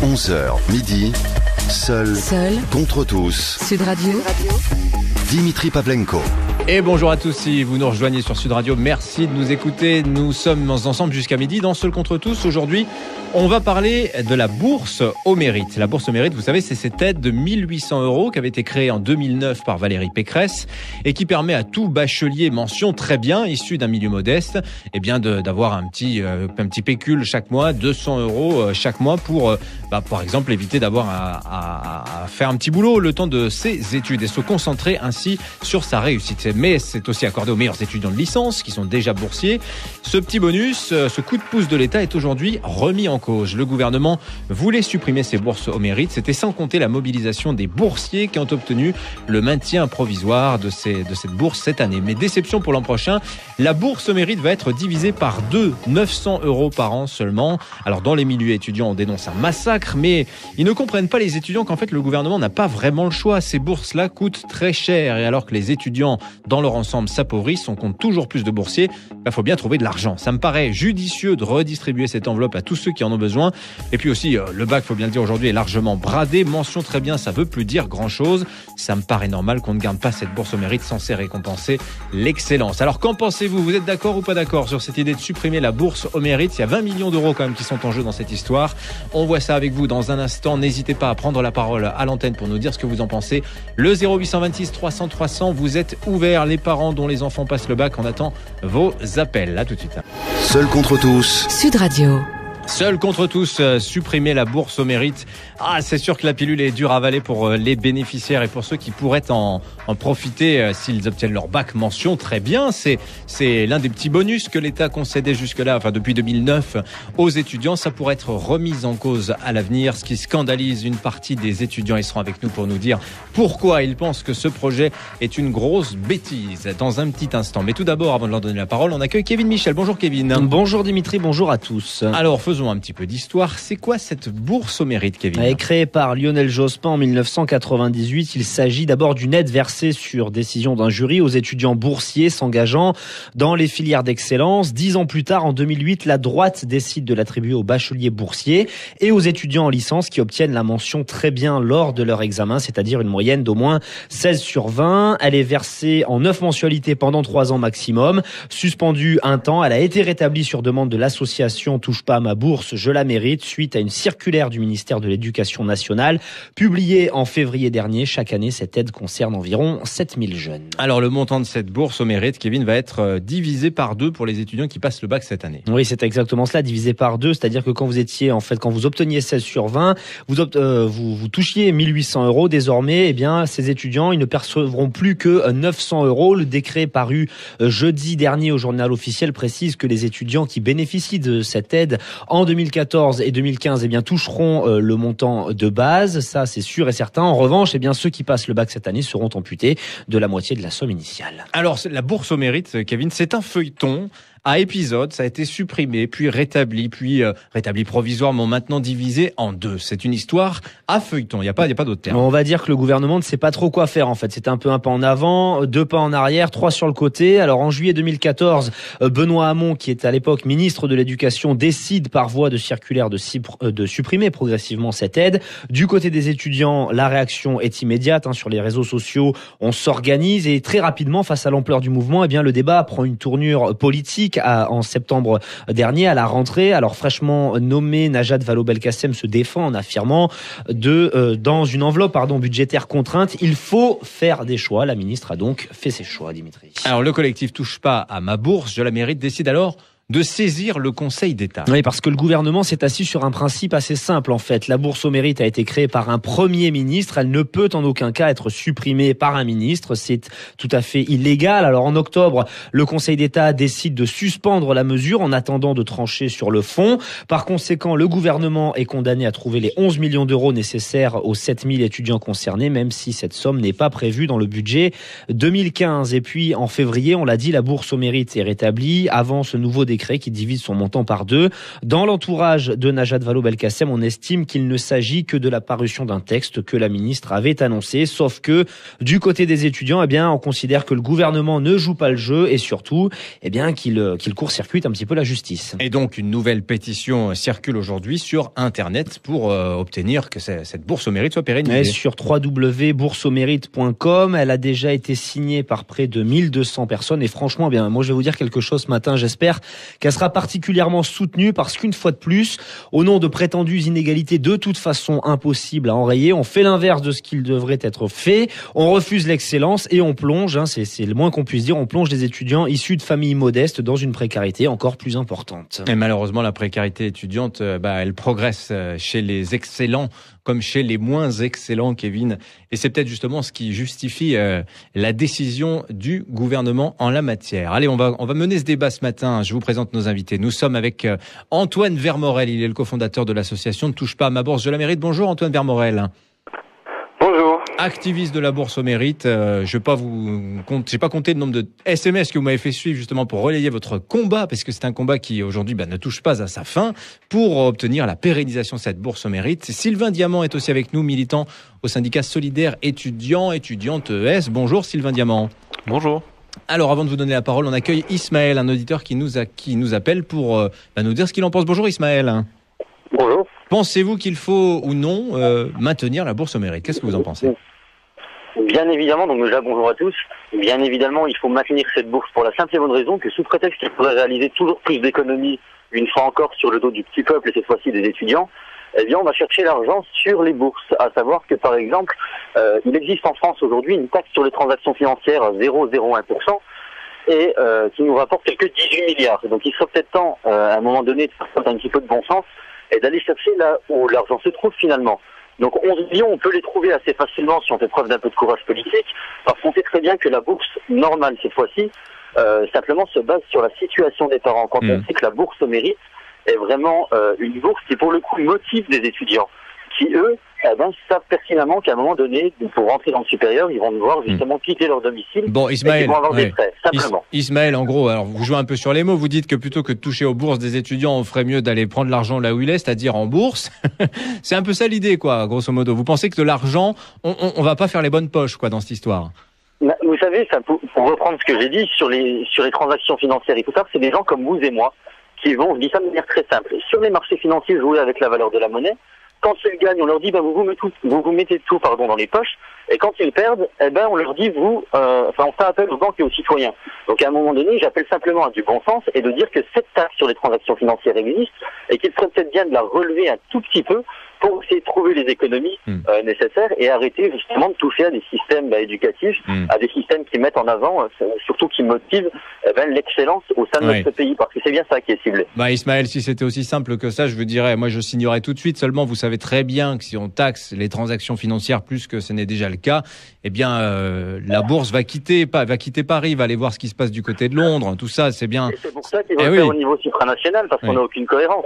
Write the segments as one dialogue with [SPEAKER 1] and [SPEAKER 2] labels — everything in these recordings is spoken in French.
[SPEAKER 1] 11h midi, seul contre tous.
[SPEAKER 2] Sud Radio.
[SPEAKER 1] Dimitri Pavlenko.
[SPEAKER 3] Et bonjour à tous, si vous nous rejoignez sur Sud Radio, merci de nous écouter. Nous sommes ensemble jusqu'à midi dans Seul contre tous. Aujourd'hui, on va parler de la bourse au mérite. La bourse au mérite, vous savez, c'est cette aide de 1 800 € qui avait été créée en 2009 par Valérie Pécresse et qui permet à tout bachelier mention très bien, issu d'un milieu modeste, d'avoir un petit pécule chaque mois, 200 € chaque mois pour, par exemple, éviter d'avoir à faire un petit boulot le temps de ses études et se concentrer ainsi sur sa réussite. Mais c'est aussi accordé aux meilleurs étudiants de licence qui sont déjà boursiers. Ce petit bonus, ce coup de pouce de l'État est aujourd'hui remis en cause. Le gouvernement voulait supprimer ces bourses au mérite. C'était sans compter la mobilisation des boursiers qui ont obtenu le maintien provisoire de cette bourse cette année. Mais déception pour l'an prochain, la bourse au mérite va être divisée par 2, 900 € par an seulement. Alors dans les milieux étudiants, on dénonce un massacre, mais ils ne comprennent pas les étudiants qu'en fait le gouvernement n'a pas vraiment le choix. Ces bourses-là coûtent très cher et alors que les étudiants dans leur ensemble s'appauvrissent, on compte toujours plus de boursiers, faut bien trouver de l'argent. Ça me paraît judicieux de redistribuer cette enveloppe à tous ceux qui en ont besoin. Et puis aussi, le bac, faut bien le dire aujourd'hui, est largement bradé. Mention très bien, ça veut plus dire grand-chose. Ça me paraît normal qu'on ne garde pas cette bourse au mérite censée récompenser l'excellence. Alors qu'en pensez-vous ? Vous êtes d'accord ou pas d'accord sur cette idée de supprimer la bourse au mérite ? Il y a 20 millions d'euros quand même qui sont en jeu dans cette histoire. On voit ça avec vous dans un instant. N'hésitez pas à prendre la parole à l'antenne pour nous dire ce que vous en pensez. Le 0826 300 300, vous êtes ouverts. Les parents dont les enfants passent le bac, on attend vos appels. Là tout de suite.
[SPEAKER 1] Seul contre tous.
[SPEAKER 2] Sud Radio.
[SPEAKER 3] Seul contre tous, supprimer la bourse au mérite. C'est sûr que la pilule est dure à avaler pour les bénéficiaires et pour ceux qui pourraient en profiter s'ils obtiennent leur bac mention. Très bien, c'est l'un des petits bonus que l'État concédait jusque-là, depuis 2009, aux étudiants. Ça pourrait être remis en cause à l'avenir, ce qui scandalise une partie des étudiants. Ils seront avec nous pour nous dire pourquoi ils pensent que ce projet est une grosse bêtise dans un petit instant. Mais tout d'abord, avant de leur donner la parole, on accueille Kevin Michel. Bonjour Kevin.
[SPEAKER 4] Bonjour Dimitri, bonjour à tous.
[SPEAKER 3] Alors, faisons un petit peu d'histoire. C'est quoi cette bourse au mérite, Kevin ?
[SPEAKER 4] Elle est créée par Lionel Jospin en 1998. Il s'agit d'abord d'une aide versée sur décision d'un jury aux étudiants boursiers s'engageant dans les filières d'excellence. 10 ans plus tard, en 2008, la droite décide de l'attribuer aux bacheliers boursiers et aux étudiants en licence qui obtiennent la mention très bien lors de leur examen, c'est-à-dire une moyenne d'au moins 16 sur 20. Elle est versée en 9 mensualités pendant 3 ans maximum. Suspendue un temps, elle a été rétablie sur demande de l'association Touche pas à ma bourse, je la mérite, suite à une circulaire du ministère de l'Éducation nationale publiée en février dernier. Chaque année, cette aide concerne environ 7000 jeunes.
[SPEAKER 3] Alors le montant de cette bourse au mérite, Kevin, va être divisé par 2 pour les étudiants qui passent le bac cette année.
[SPEAKER 4] Oui, c'est exactement cela, divisé par 2, c'est-à-dire que quand vous obteniez 16 sur 20, vous touchiez 1 800 €. Désormais, ces étudiants, ils ne percevront plus que 900 €. Le décret paru jeudi dernier au journal officiel précise que les étudiants qui bénéficient de cette aide en 2014 et 2015, toucheront le montant de base. Ça, c'est sûr et certain. En revanche, ceux qui passent le bac cette année seront amputés de la moitié de la somme initiale.
[SPEAKER 3] Alors, la bourse au mérite, Kevin, c'est un feuilleton à épisodes. Ça a été supprimé, puis rétabli provisoirement, maintenant divisé en 2. C'est une histoire à feuilleton. Il y a pas d'autre terme.
[SPEAKER 4] On va dire que le gouvernement ne sait pas trop quoi faire, en fait. C'est un peu un pas en avant, 2 pas en arrière, 3 sur le côté. Alors, en juillet 2014, Benoît Hamon, qui est à l'époque ministre de l'Éducation, décide par voie de circulaire de supprimer progressivement cette aide. Du côté des étudiants, la réaction est immédiate. Sur les réseaux sociaux, on s'organise et très rapidement, face à l'ampleur du mouvement, le débat prend une tournure politique. En septembre dernier, à la rentrée, alors fraîchement nommé, Najat Vallaud-Belkacem se défend en affirmant dans une enveloppe budgétaire contrainte, il faut faire des choix. La ministre a donc fait ses choix, Dimitri.
[SPEAKER 3] Alors le collectif Touche pas à ma bourse, je la mérite, décide alors de saisir le Conseil d'État.
[SPEAKER 4] Oui, parce que le gouvernement s'est assis sur un principe assez simple en fait. La bourse au mérite a été créée par un Premier ministre. Elle ne peut en aucun cas être supprimée par un ministre. C'est tout à fait illégal. Alors en octobre, le Conseil d'État décide de suspendre la mesure en attendant de trancher sur le fond. Par conséquent, le gouvernement est condamné à trouver les 11 millions d'euros nécessaires aux 7000 étudiants concernés, même si cette somme n'est pas prévue dans le budget 2015. Et puis en février, on l'a dit, la bourse au mérite est rétablie. Avant ce nouveau décret décret qui divise son montant par 2. Dans l'entourage de Najat Vallaud-Belkacem, on estime qu'il ne s'agit que de la parution d'un texte que la ministre avait annoncé, sauf que du côté des étudiants, on considère que le gouvernement ne joue pas le jeu et surtout, qu'il court-circuite un petit peu la justice.
[SPEAKER 3] Et donc, une nouvelle pétition circule aujourd'hui sur Internet pour obtenir que cette bourse au mérite soit pérennisée.
[SPEAKER 4] Sur www.bourseaumérite.com, elle a déjà été signée par près de 1200 personnes et franchement, moi je vais vous dire quelque chose ce matin, j'espère qu'elle sera particulièrement soutenue parce qu'une fois de plus, au nom de prétendues inégalités de toute façon impossibles à enrayer, on fait l'inverse de ce qu'il devrait être fait, on refuse l'excellence et on plonge, c'est le moins qu'on puisse dire, on plonge les étudiants issus de familles modestes dans une précarité encore plus importante.
[SPEAKER 3] Et malheureusement, la précarité étudiante, elle progresse chez les excellents comme chez les moins excellents, Kevin. Et c'est peut-être justement ce qui justifie la décision du gouvernement en la matière. Allez, on va mener ce débat ce matin. Je vous présente nos invités. Nous sommes avec Antoine Vermorel. Il est le cofondateur de l'association Ne touche pas à ma bourse, je la mérite. Bonjour Antoine Vermorel.
[SPEAKER 2] Bonjour.
[SPEAKER 3] Activiste de la bourse au mérite, j'ai pas compté le nombre de SMS que vous m'avez fait suivre justement pour relayer votre combat, parce que c'est un combat qui aujourd'hui ne touche pas à sa fin, pour obtenir la pérennisation de cette bourse au mérite. Sylvain Diamant est aussi avec nous, militant au syndicat solidaire étudiantes ES. Bonjour Sylvain Diamant.
[SPEAKER 2] Bonjour.
[SPEAKER 3] Alors avant de vous donner la parole, on accueille Ismaël, un auditeur qui nous appelle pour nous dire ce qu'il en pense. Bonjour Ismaël.
[SPEAKER 2] Bonjour.
[SPEAKER 3] Pensez-vous qu'il faut ou non maintenir la bourse au mérite? Qu'est-ce que vous en pensez?
[SPEAKER 2] Bien évidemment, donc déjà bonjour à tous. Bien évidemment, il faut maintenir cette bourse pour la simple et bonne raison que sous prétexte qu'il faudrait réaliser toujours plus d'économies, une fois encore sur le dos du petit peuple et cette fois-ci des étudiants, on va chercher l'argent sur les bourses. À savoir que par exemple, il existe en France aujourd'hui une taxe sur les transactions financières à 0,01% et qui nous rapporte quelques 18 milliards. Donc il serait peut-être temps, à un moment donné, de faire un petit peu de bon sens et d'aller chercher là où l'argent se trouve finalement. Donc 11 millions, on peut les trouver assez facilement si on fait preuve d'un peu de courage politique, parce qu'on sait très bien que la bourse normale cette fois-ci, simplement se base sur la situation des parents. Quand on sait que la bourse au mérite est vraiment une bourse qui pour le coup motive des étudiants, qui eux savent pertinemment qu'à un moment donné, pour rentrer dans le supérieur, ils vont devoir justement quitter leur domicile.
[SPEAKER 3] Bon, Ismaël,
[SPEAKER 2] et ils vont avoir des frais, simplement.
[SPEAKER 3] Ismaël, en gros, alors vous jouez un peu sur les mots, vous dites que plutôt que de toucher aux bourses des étudiants, on ferait mieux d'aller prendre l'argent là où il est, c'est-à-dire en bourse. C'est un peu ça l'idée, quoi, grosso modo. Vous pensez que de l'argent, on va pas faire les bonnes poches, quoi, dans cette histoire?
[SPEAKER 2] Vous savez, pour reprendre ce que j'ai dit sur les transactions financières et tout ça, c'est des gens comme vous et moi qui vont, je dis ça de manière très simple, sur les marchés financiers jouer avec la valeur de la monnaie. Quand ils gagnent, on leur dit vous mettez tout dans les poches, et quand ils perdent, on leur dit on fait appel aux banques et aux citoyens. Donc à un moment donné, j'appelle simplement à du bon sens et de dire que cette taxe sur les transactions financières existe et qu'il serait peut-être bien de la relever un tout petit peu pour essayer de trouver les économies nécessaires et arrêter justement de toucher à des systèmes éducatifs, à des systèmes qui mettent en avant, surtout qui motivent l'excellence au sein de notre pays, parce que c'est bien ça qui est ciblé.
[SPEAKER 3] Ismaël, si c'était aussi simple que ça, je vous dirais, moi je signerais tout de suite, seulement vous savez très bien que si on taxe les transactions financières plus que ce n'est déjà le cas, la bourse va quitter Paris, va aller voir ce qui se passe du côté de Londres, tout ça, c'est bien.
[SPEAKER 2] Et c'est pour ça qu'il va le faire au niveau supranational, parce qu'on n'a aucune cohérence.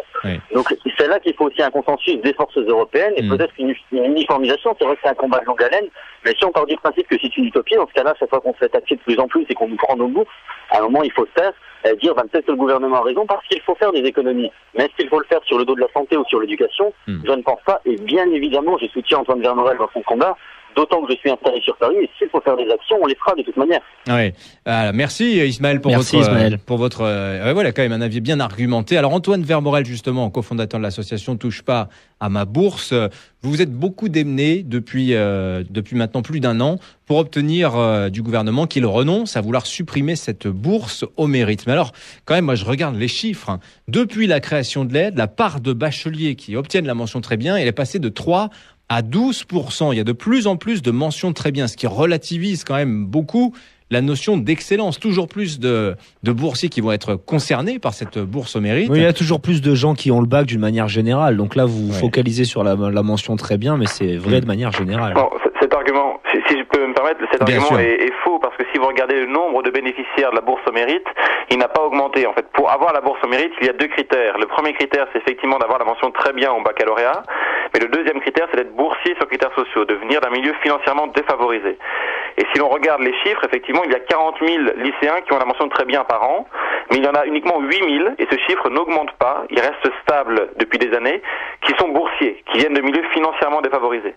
[SPEAKER 2] Donc c'est là qu'il faut aussi un consensus des forces européenne et peut-être une uniformisation. C'est vrai que c'est un combat de longue haleine, mais si on part du principe que c'est une utopie, dans ce cas-là, chaque fois qu'on se fait taxer de plus en plus et qu'on nous prend nos bourses, à un moment il faut se taire, dire peut-être que le gouvernement a raison parce qu'il faut faire des économies. Mais est-ce qu'il faut le faire sur le dos de la santé ou sur l'éducation? Je ne pense pas, et bien évidemment je soutiens Antoine Vermorel dans son combat, d'autant que je suis installé sur Paris, et s'il faut faire des actions, on les fera de toute manière.
[SPEAKER 3] Oui. Merci Ismaël pour votre voilà, quand même un avis bien argumenté. Alors Antoine Vermorel, justement, cofondateur de l'association Touche pas à ma bourse, vous vous êtes beaucoup démené depuis maintenant plus d'un an pour obtenir du gouvernement qu'il renonce à vouloir supprimer cette bourse au mérite. Mais alors, quand même, moi je regarde les chiffres. Depuis la création de l'aide, la part de bacheliers qui obtiennent la mention très bien, elle est passée de 3 à 12%. Il y a de plus en plus de mentions très bien, ce qui relativise quand même beaucoup la notion d'excellence. Toujours plus de boursiers qui vont être concernés par cette bourse au mérite.
[SPEAKER 4] Oui, il y a toujours plus de gens qui ont le bac d'une manière générale. Donc là, vous focalisez sur la mention très bien, mais c'est vrai de manière générale.
[SPEAKER 5] Bon, cet argument, si je peux me permettre, cet argument est faux, parce que si vous regardez le nombre de bénéficiaires de la bourse au mérite, il n'a pas augmenté. En fait, pour avoir la bourse au mérite, il y a deux critères. Le premier critère, c'est effectivement d'avoir la mention très bien au baccalauréat, mais le deuxième critère, c'est d'être boursier sur critères sociaux, de venir d'un milieu financièrement défavorisé. Et si l'on regarde les chiffres, effectivement, il y a 40 000 lycéens qui ont la mention très bien par an, mais il y en a uniquement 8000, et ce chiffre n'augmente pas, il reste stable depuis des années, qui sont boursiers, qui viennent de milieux financièrement défavorisés.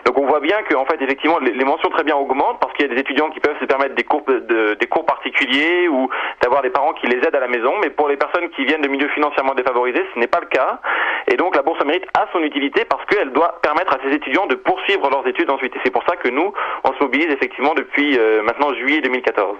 [SPEAKER 5] Donc on voit bien que, en fait, effectivement, les mentions très bien augmentent, parce qu'il y a des étudiants qui peuvent se permettre des cours particuliers, ou d'avoir des parents qui les aident à la maison, mais pour les personnes qui viennent de milieux financièrement défavorisés, ce n'est pas le cas, et donc la bourse au mérite a son utilité, parce qu'elle doit permettre à ces étudiants de poursuivre leurs études ensuite, et c'est pour ça que nous, on se mobilise effectivement depuis maintenant juillet 2014.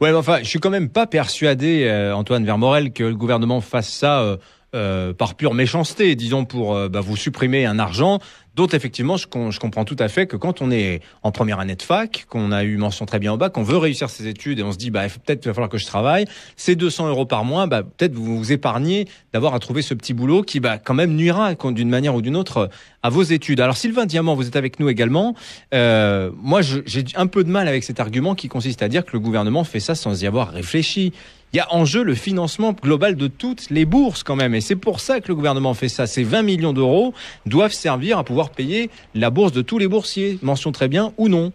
[SPEAKER 3] Ouais, mais enfin, je suis quand même pas persuadé, Antoine Vermorel, que le gouvernement fasse ça par pure méchanceté, disons pour vous supprimer un argent. D'autres, effectivement, je comprends tout à fait que quand on est en première année de fac, qu'on a eu mention très bien au bac, qu'on veut réussir ses études et on se dit peut-être il va falloir que je travaille, ces 200 € par mois, peut-être vous vous épargnez d'avoir à trouver ce petit boulot qui quand même nuira d'une manière ou d'une autre à vos études. Alors Sylvain Diamant, vous êtes avec nous également. Moi, j'ai un peu de mal avec cet argument qui consiste à dire que le gouvernement fait ça sans y avoir réfléchi. Il y a en jeu le financement global de toutes les bourses quand même. Et c'est pour ça que le gouvernement fait ça. Ces 20 millions d'euros doivent servir à pouvoir payer la bourse de tous les boursiers. Mention très bien ou non.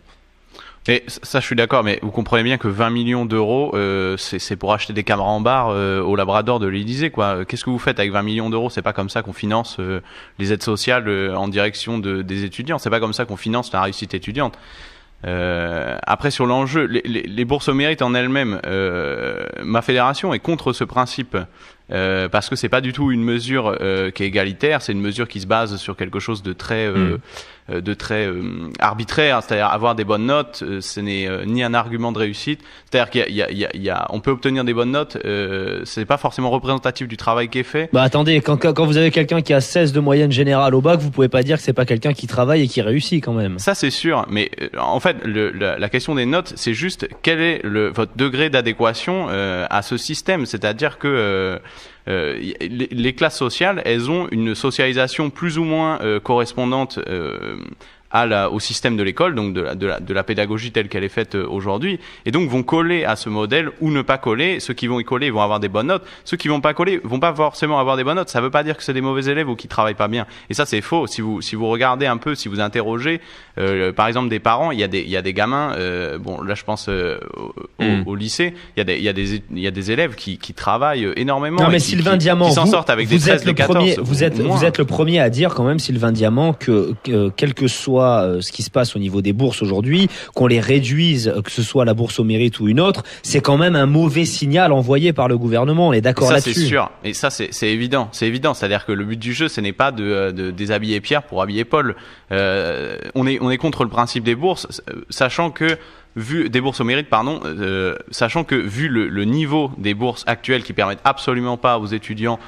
[SPEAKER 6] Et ça, je suis d'accord, mais vous comprenez bien que 20 millions d'euros, c'est pour acheter des caméras en barre au Labrador de l'Élysée, quoi. Qu'est-ce que vous faites avec 20 millions d'euros? C'est pas comme ça qu'on finance les aides sociales en direction des étudiants. C'est pas comme ça qu'on finance la réussite étudiante. Après, sur l'enjeu, les bourses au mérite en elles-mêmes, ma fédération est contre ce principe parce que c'est pas du tout une mesure qui est égalitaire. C'est une mesure qui se base sur quelque chose de très arbitraire, c'est-à-dire avoir des bonnes notes, ce n'est ni un argument de réussite. C'est-à-dire qu'il on peut obtenir des bonnes notes, c'est pas forcément représentatif du travail qui est fait.
[SPEAKER 4] Attendez, quand vous avez quelqu'un qui a 16 de moyenne générale au bac, vous pouvez pas dire que c'est pas quelqu'un qui travaille et qui réussit quand même.
[SPEAKER 6] Ça c'est sûr, mais en fait la question des notes, c'est juste quel est votre degré d'adéquation à ce système, c'est-à-dire que les classes sociales, elles ont une socialisation plus ou moins correspondante au système de l'école, donc de la pédagogie telle qu'elle est faite aujourd'hui, et donc vont coller à ce modèle ou ne pas coller. Ceux qui vont y coller vont avoir des bonnes notes, ceux qui vont pas coller vont pas forcément avoir des bonnes notes. Ça veut pas dire que c'est des mauvais élèves ou qui travaillent pas bien, et ça c'est faux. Si vous regardez un peu, si vous interrogez par exemple des parents, il y a des gamins, là je pense au lycée, il y a des élèves qui travaillent énormément.
[SPEAKER 4] Non mais Sylvain Diamant,
[SPEAKER 6] qui s'en sortent avec des 13, des 14.
[SPEAKER 4] Vous êtes le premier à dire quand même, Sylvain Diamant, que quel que soit ce qui se passe au niveau des bourses aujourd'hui, qu'on les réduise, que ce soit la bourse au mérite ou une autre, c'est quand même un mauvais signal envoyé par le gouvernement. On est d'accord là-dessus.
[SPEAKER 6] Ça c'est sûr, et ça c'est évident. C'est évident, c'est-à-dire que le but du jeu, ce n'est pas de déshabiller Pierre pour habiller Paul. On est contre le principe des bourses, sachant que des bourses au mérite, sachant que vu le niveau des bourses actuelles qui permettent absolument pas aux étudiants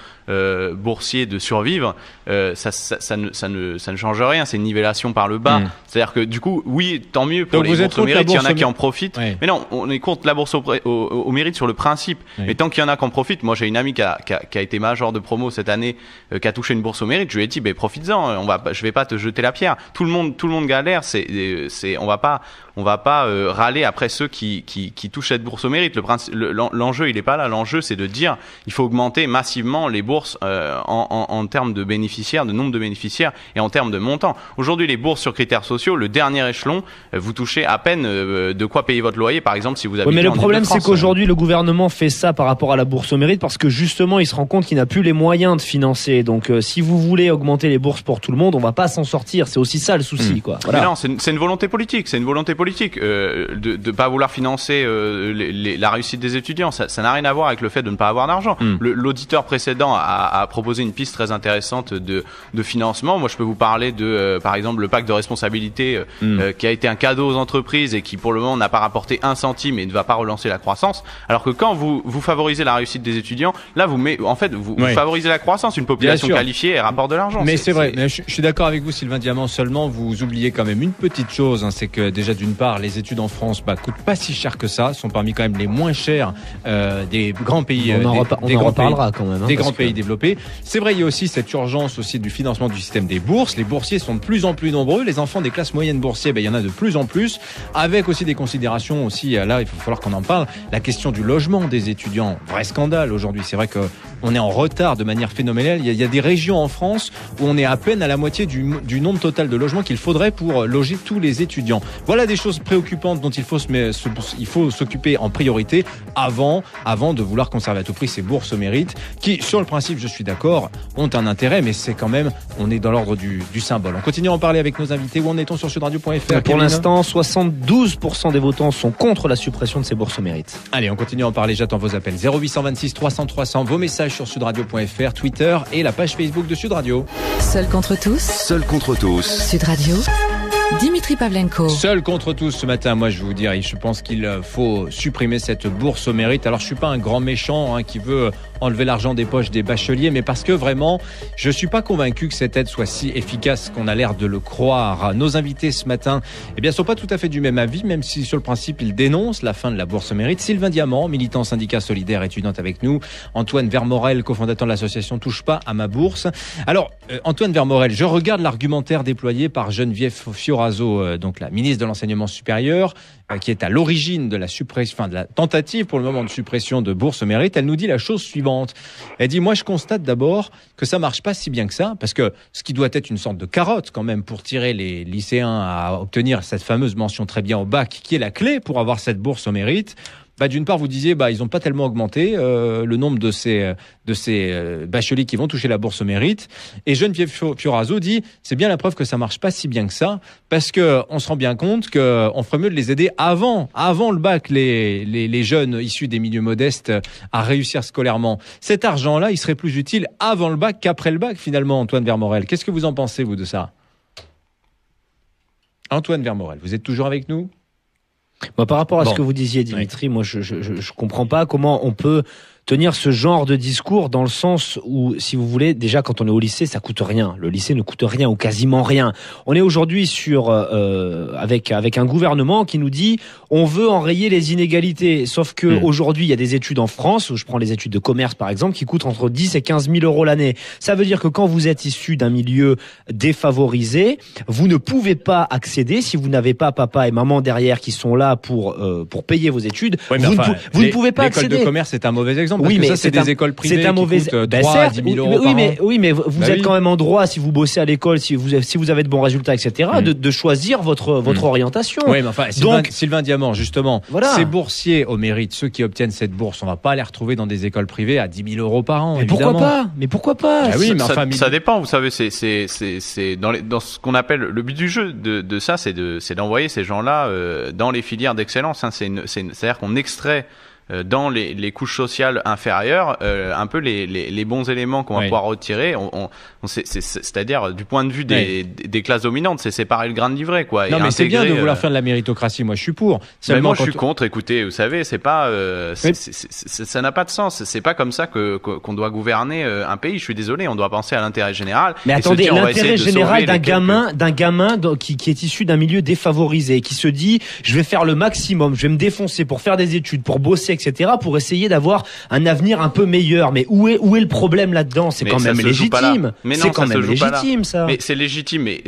[SPEAKER 6] boursiers de survivre, ça ne change rien. C'est une nivellation par le bas. C'est-à-dire que du coup, oui, tant mieux pour les bourses au mérite. Il y en a qui en profitent. Oui. Mais non, on est contre la bourse au mérite sur le principe. Oui. Mais tant qu'il y en a qui en profitent, moi j'ai une amie qui a été major de promo cette année, qui a touché une bourse au mérite. Je lui ai dit, profites-en. Je vais pas te jeter la pierre. Tout le monde galère. On va pas râler après ceux qui touchent cette bourse au mérite. L'enjeu, il est pas là. L'enjeu, c'est de dire, il faut augmenter massivement les bourses en termes de bénéficiaires, de nombre de bénéficiaires et en termes de montant. Aujourd'hui, les bourses sur critères sociaux, le dernier échelon, vous touchez à peine de quoi payer votre loyer, par exemple, si vous habitez en Île-de-France.
[SPEAKER 4] Mais le problème, c'est qu'aujourd'hui, le gouvernement fait ça par rapport à la bourse au mérite parce que justement, il se rend compte qu'il n'a plus les moyens de financer. Donc, si vous voulez augmenter les bourses pour tout le monde, on va pas s'en sortir. C'est aussi ça le souci, quoi. Voilà.
[SPEAKER 6] Mais non, c'est une volonté politique. C'est une volonté politique de pas vouloir financer la réussite des étudiants. Ça n'a rien à voir avec le fait de ne pas avoir d'argent. L'auditeur précédent a proposé une piste très intéressante de financement. Moi, je peux vous parler par exemple, le pacte de responsabilité qui a été un cadeau aux entreprises et qui, pour le moment, n'a pas rapporté un centime et ne va pas relancer la croissance. Alors que quand vous favorisez la réussite des étudiants, là, vous favorisez la croissance. Une population qualifiée et rapporte de l'argent.
[SPEAKER 3] Mais c'est vrai. Mais je suis d'accord avec vous, Sylvain Diamant. Seulement, vous oubliez quand même une petite chose. C'est que déjà, d'une part, les études en France coûtent pas si cher que ça. Sont parmi quand même les moins chers des grands pays.
[SPEAKER 4] On en reparlera quand même.
[SPEAKER 3] Des grands pays pays développés. C'est vrai, il y a aussi cette urgence aussi du financement du système des bourses. Les boursiers sont de plus en plus nombreux. Les enfants des classes moyennes boursiers, il y en a de plus en plus, avec aussi des considérations aussi, là, il va falloir qu'on en parle, la question du logement des étudiants. Vrai scandale aujourd'hui. C'est vrai qu'on est en retard de manière phénoménale. Il y a des régions en France où on est à peine à la moitié du nombre total de logements qu'il faudrait pour loger tous les étudiants. Voilà des choses préoccupantes dont il faut s'occuper en priorité avant de vouloir conserver à tout prix ces bourses au mérite qui, sur le principe, je suis d'accord, ont un intérêt, mais c'est quand même, on est dans l'ordre du symbole. On continue à en parler avec nos invités. Où en est-on sur sudradio.fr?
[SPEAKER 4] Pour l'instant, 72% des votants sont contre la suppression de ces bourses au mérite.
[SPEAKER 3] Allez, on continue à en parler. J'attends vos appels. 0826 300 300, vos messages sur sudradio.fr, Twitter et la page Facebook de Sud Radio.
[SPEAKER 1] Seul contre tous. Seul contre tous. Sud Radio. Dimitri Pavlenko.
[SPEAKER 3] Seul contre tous ce matin, moi je vous dirais, je pense qu'il faut supprimer cette bourse au mérite. Alors je suis pas un grand méchant qui veut enlever l'argent des poches des bacheliers, mais parce que vraiment, je suis pas convaincu que cette aide soit si efficace qu'on a l'air de le croire. Nos invités ce matin, sont pas tout à fait du même avis, même si sur le principe ils dénoncent la fin de la bourse au mérite. Sylvain Diamant, militant syndicat solidaire, étudiante avec nous. Antoine Vermorel, cofondateur de l'association Touche pas à ma bourse. Alors Antoine Vermorel, je regarde l'argumentaire déployé par Geneviève Fioraso, donc la ministre de l'enseignement supérieur, qui est à l'origine de la de la tentative pour le moment de suppression de bourse au mérite. Elle nous dit la chose suivante. Elle dit, moi je constate d'abord que ça marche pas si bien que ça, parce que ce qui doit être une sorte de carotte quand même pour tirer les lycéens à obtenir cette fameuse mention très bien au bac, qui est la clé pour avoir cette bourse au mérite. D'une part, vous disiez, ils ont pas tellement augmenté le nombre de ces bacheliers qui vont toucher la bourse au mérite. Et Geneviève Fioraso dit, c'est bien la preuve que ça marche pas si bien que ça, parce que on se rend bien compte que on ferait mieux de les aider avant le bac, les jeunes issus des milieux modestes à réussir scolairement. Cet argent-là, il serait plus utile avant le bac qu'après le bac, finalement, Antoine Vermorel. Qu'est-ce que vous en pensez, vous, de ça? Antoine Vermorel, vous êtes toujours avec nous?
[SPEAKER 4] Par rapport à ce que vous disiez, Dimitri, moi je comprends pas comment on peut tenir ce genre de discours dans le sens où, si vous voulez, déjà quand on est au lycée, ça coûte rien. Le lycée ne coûte rien ou quasiment rien. On est aujourd'hui avec un gouvernement qui nous dit on veut enrayer les inégalités. Sauf que aujourd'hui, il y a des études en France, où je prends les études de commerce par exemple, qui coûtent entre 10 et 15 000 euros l'année. Ça veut dire que quand vous êtes issu d'un milieu défavorisé, vous ne pouvez pas accéder, si vous n'avez pas papa et maman derrière qui sont là pour payer vos études, vous ne pouvez pas accéder.
[SPEAKER 3] L'école de commerce, c'est un mauvais exemple. Parce que ça, c'est des écoles privées qui coûtent 3 à 10 000 euros par an.
[SPEAKER 4] Oui, mais vous êtes quand même en droit, si vous bossez à l'école, si vous avez de bons résultats, etc., de choisir votre orientation.
[SPEAKER 3] Oui, mais Sylvain Diamant, justement, ces boursiers au mérite, ceux qui obtiennent cette bourse, on va pas les retrouver dans des écoles privées à 10 000 euros par an.
[SPEAKER 4] Mais pourquoi pas?
[SPEAKER 6] Ça dépend, vous savez, c'est dans ce qu'on appelle le but du jeu de ça, c'est d'envoyer ces gens-là dans les filières d'excellence. C'est-à-dire qu'on extrait dans les couches sociales inférieures un peu les bons éléments qu'on va pouvoir retirer. C'est-à-dire du point de vue des classes dominantes, c'est séparer le grain de l'ivraie, quoi.
[SPEAKER 3] Non, mais c'est bien de vouloir faire de la méritocratie. Moi, je suis pour.
[SPEAKER 6] Mais moi, je suis contre. Écoutez, vous savez, c'est pas ça n'a pas de sens. C'est pas comme ça qu'on doit gouverner un pays. Je suis désolé, on doit penser à l'intérêt général.
[SPEAKER 4] Mais attendez, l'intérêt général d'un gamin qui est issu d'un milieu défavorisé, qui se dit, je vais faire le maximum, je vais me défoncer pour faire des études, pour bosser, etc., pour essayer d'avoir un avenir un peu meilleur. Mais où est le problème là-dedans? C'est quand même légitime.
[SPEAKER 6] Mais non, c'est quand même légitime, ça. Mais c'est légitime. Mais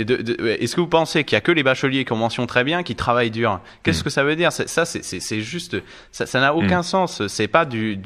[SPEAKER 6] est-ce que vous pensez qu'il y a que les bacheliers qui ont mention très bien, qui travaillent dur? Qu'est-ce que ça veut dire? Ça, c'est juste, ça n'a aucun sens. C'est pas du.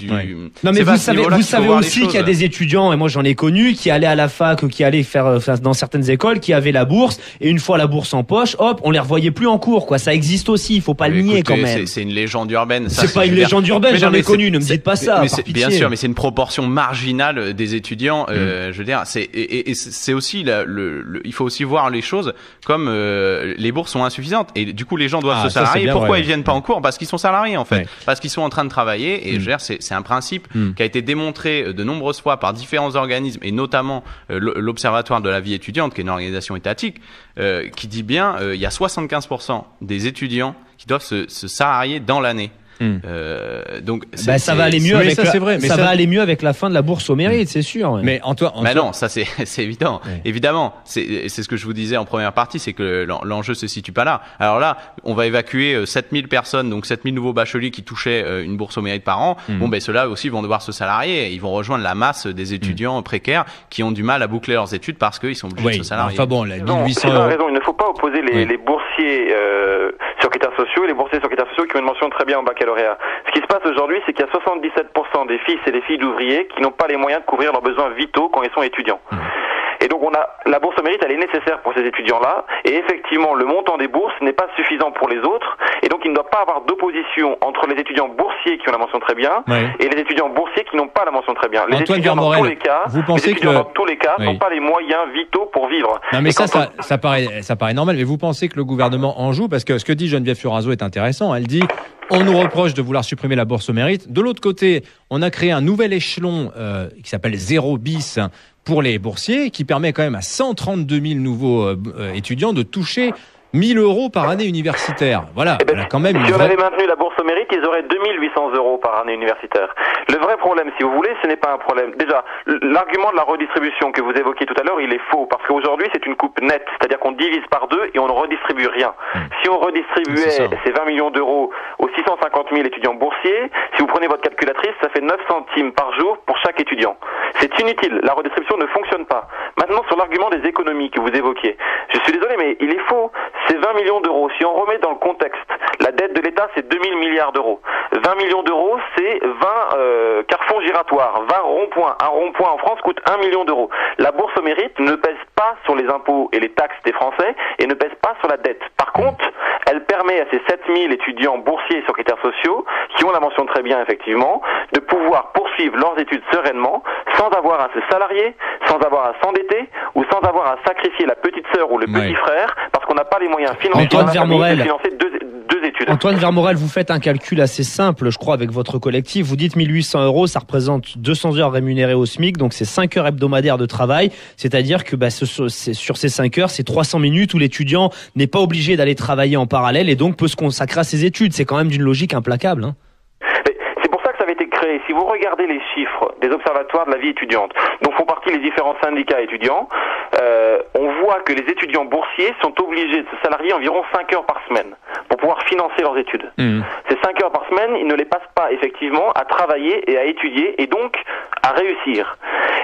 [SPEAKER 4] Non, mais vous savez aussi qu'il y a des étudiants, et moi j'en ai connu, qui allaient à la fac ou qui allaient faire dans certaines écoles, qui avaient la bourse, et une fois la bourse en poche, hop, on les revoyait plus en cours, quoi. Ça existe aussi. Il faut pas le nier quand même.
[SPEAKER 6] C'est une légende urbaine.
[SPEAKER 4] C'est pas une légende urbaine. J'en ai connu, ne me dites pas ça.
[SPEAKER 6] Bien sûr, mais c'est une proportion marginale des étudiants. Je veux dire, c'est aussi il faut aussi voir les choses comme les bourses sont insuffisantes et du coup les gens doivent se salarier. Pourquoi ils viennent pas en cours? Parce qu'ils sont salariés en fait, parce qu'ils sont en train de travailler. Et je veux dire, c'est un principe qui a été démontré de nombreuses fois par différents organismes et notamment l'Observatoire de la vie étudiante, qui est une organisation étatique, qui dit bien il y a 75% des étudiants qui doivent se salarier dans l'année. Donc
[SPEAKER 4] ça va aller mieux avec ça va aller mieux avec la fin de la bourse au mérite, c'est sûr. Ouais.
[SPEAKER 6] Mais Antoine, non, ça c'est évident. Ouais. Évidemment, c'est ce que je vous disais en première partie, c'est que l'enjeu se situe pas là. Alors là, on va évacuer 7000 personnes, donc 7000 nouveaux bacheliers qui touchaient une bourse au mérite par an. Bon, ceux-là aussi vont devoir se salarier. Ils vont rejoindre la masse des étudiants précaires qui ont du mal à boucler leurs études parce qu'ils sont obligés de se salarier.
[SPEAKER 3] Enfin bon,
[SPEAKER 5] la 1800 euros. Raison, il ne faut pas opposer les boursiers sur critères sociaux et les boursiers sur critères sociaux qui ont une mention très bien en baccalauréat. Ce qui se passe aujourd'hui, c'est qu'il y a 77% des fils et des filles d'ouvriers qui n'ont pas les moyens de couvrir leurs besoins vitaux quand ils sont étudiants. Et donc la bourse au mérite, elle est nécessaire pour ces étudiants-là. Et effectivement, le montant des bourses n'est pas suffisant pour les autres. Et donc il ne doit pas avoir d'opposition entre les étudiants boursiers qui ont la mention très bien et les étudiants boursiers qui n'ont pas la mention très bien. Les étudiants dans tous les cas, n'ont pas les moyens vitaux pour vivre.
[SPEAKER 3] Non mais ça paraît normal. Mais vous pensez que le gouvernement en joue? Parce que ce que dit Geneviève Furazo est intéressant. Elle dit: on nous reproche de vouloir supprimer la bourse au mérite. De l'autre côté, on a créé un nouvel échelon qui s'appelle 0 bis pour les boursiers, qui permet quand même à 132 000 nouveaux étudiants de toucher 1 000 euros par année universitaire. Voilà, quand même.
[SPEAKER 5] Si on avait maintenu la bourse au mérite, ils auraient 2800 euros par année universitaire. Le vrai problème, si vous voulez, ce n'est pas un problème. Déjà, l'argument de la redistribution que vous évoquiez tout à l'heure, il est faux, parce qu'aujourd'hui, c'est une coupe nette, c'est-à-dire qu'on divise par deux et on ne redistribue rien. Si on redistribuait ces 20 millions d'euros aux 650 000 étudiants boursiers, si vous prenez votre calculatrice, ça fait 9 centimes par jour pour chaque étudiant. C'est inutile, la redistribution ne fonctionne pas. Maintenant, sur l'argument des économies que vous évoquiez, je suis désolé, mais il est faux. C'est 20 millions d'euros. Si on remet dans le contexte, la dette de l'État, c'est 2000 milliards d'euros. 20 millions d'euros, c'est 20 carrefours giratoires, 20 ronds-points. Un rond-point en France coûte 1 million d'euros. La bourse au mérite ne pèse pas sur les impôts et les taxes des Français et ne pèse pas sur la dette. Par contre, elle permet à ces 7000 étudiants boursiers sur critères sociaux, qui ont la mention très bien effectivement, de pouvoir poursuivre leurs études sereinement, sans avoir à se salarier, sans avoir à s'endetter, ou sans avoir à sacrifier la petite sœur ou le petit frère, parce qu'on n'a pas les moyens financiers de financer deux études.
[SPEAKER 4] Antoine Vermorel, vous faites un calcul assez simple, je crois, avec votre collectif. Vous dites 1800 euros, ça représente 200 heures rémunérées au SMIC, donc c'est 5 heures hebdomadaires de travail. C'est-à-dire que sur ces 5 heures, c'est 300 minutes où l'étudiant n'est pas obligé d'aller travailler en parallèle et donc peut se consacrer à ses études. C'est quand même d'une logique implacable. Hein.
[SPEAKER 5] C'est pour ça que ça avait été créé. Si vous regardez les chiffres des observatoires de la vie étudiante, dont font partie les différents syndicats étudiants, on voit que les étudiants boursiers sont obligés de se salarier environ 5 heures par semaine pour pouvoir financer leurs études. Ces 5 heures par semaine, ils ne les passent pas effectivement à travailler et à étudier et donc à réussir.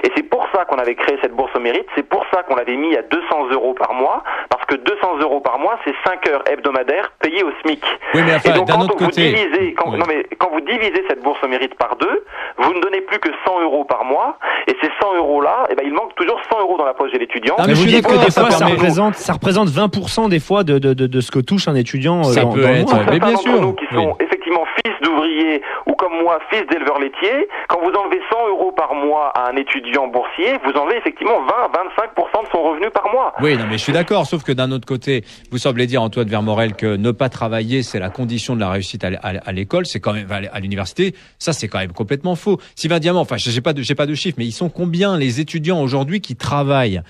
[SPEAKER 5] Et c'est pour ça qu'on avait créé cette bourse au mérite, c'est pour ça qu'on l'avait mis à 200 euros par mois, parce que 200 euros par mois, c'est 5 heures hebdomadaires payées au SMIC.
[SPEAKER 3] Oui, mais enfin, et donc, d'un autre côté...
[SPEAKER 5] quand vous divisez cette bourse au mérite par deux, vous ne donnez plus que 100 euros par mois, et ces 100 euros-là, il manque toujours 100 euros dans la poche de l'étudiant.
[SPEAKER 4] Mais vous dites que des fois, ça représente 20% des fois de ce que touche un étudiant
[SPEAKER 3] ça peut être, mais bien sûr.
[SPEAKER 5] Nous qui sont effectivement fils d'ouvriers, ou comme moi, fils d'éleveurs laitiers, quand vous enlevez 100 euros par mois à un étudiant boursier, vous enlevez effectivement 20-25% de son revenu par mois.
[SPEAKER 3] Oui, non, mais je suis d'accord, sauf que d'un autre côté, vous semblez dire, Antoine Vermorel, que ne pas travailler, c'est la condition de la réussite à l'école, c'est quand même à l'université. Ça, c'est quand même complètement faux. Sylvain Diamant, enfin, j'ai pas de chiffres, mais ils sont combien les étudiants aujourd'hui qui travaillent